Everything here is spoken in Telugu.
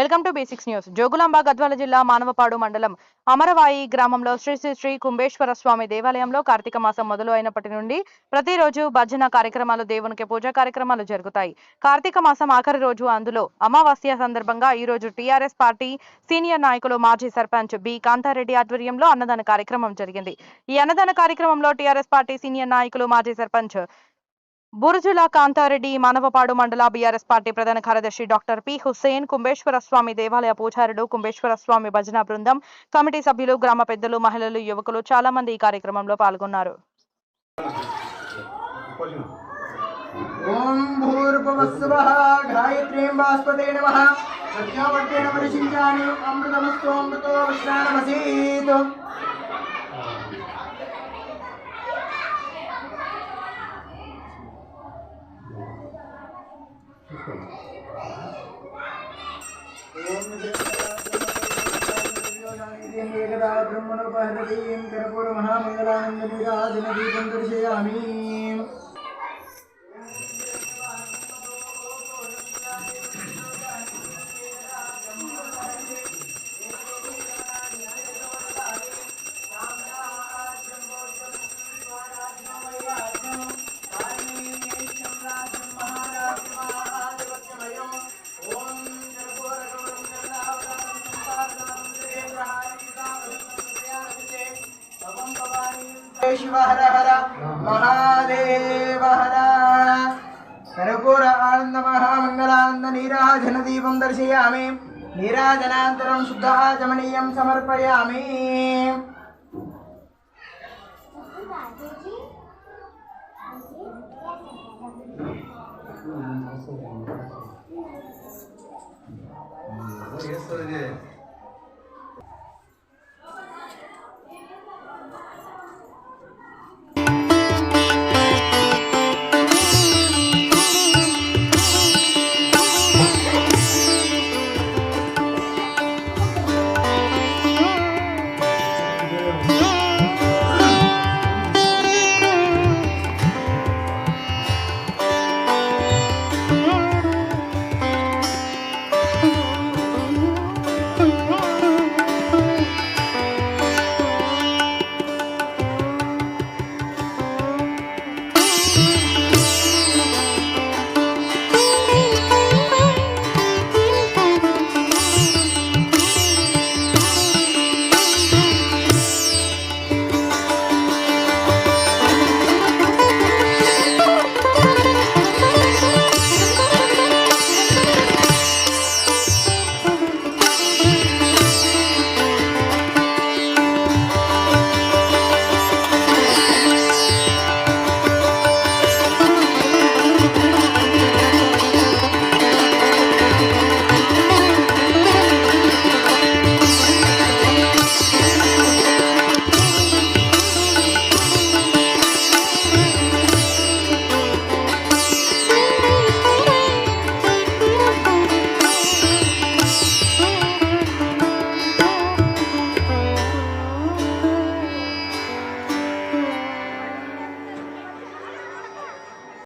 Welcome to basics news. Jogulamba Gadwal జిల్లా మానవపాడు మండలం అమరవాయి గ్రామంలో శ్రీ శ్రీ శ్రీ కుంభేశ్వర స్వామి దేవాలయంలో కార్తీక మాసం మొదలు అయినప్పటి నుండి ప్రతిరోజు భజన కార్యక్రమాలు, దేవునికి పూజా కార్యక్రమాలు జరుగుతాయి. కార్తీక మాసం ఆఖరి రోజు, అందులో అమావాస్య సందర్భంగా ఈ రోజు టీఆర్ఎస్ పార్టీ సీనియర్ నాయకులు మాజీ సర్పంచ్ బి కాంతారెడ్డి ఆధ్వర్యంలో అన్నదాన కార్యక్రమం జరిగింది. ఈ అన్నదాన కార్యక్రమంలో టీఆర్ఎస్ పార్టీ సీనియర్ నాయకులు మాజీ సర్పంచ్ బురుజుల కాంతారెడ్డి, మానవపాడు మండల బీఆర్ఎస్ పార్టీ ప్రధాన కార్యదర్శి డాక్టర్ పి హుస్సేన్, కుంభేశ్వర స్వామి దేవాలయ పూజారులు, కుంభేశ్వర స్వామి భజన బృందం, కమిటీ సభ్యులు, గ్రామ పెద్దలు, మహిళలు, యువకులు చాలా మంది ఈ కార్యక్రమంలో పాల్గొన్నారు. ब्रह्मणोपहृतीं कर्पूर महामंगलानंदनीराजनदीपं दर्शयामि. शिव हर हर महादेव हर. कर्पूर आनंद महामंगलानंद नीराजन दीपं दर्शयामि. नीराजनानन्तरं शुद्ध आचमनीयं समर्पयामि.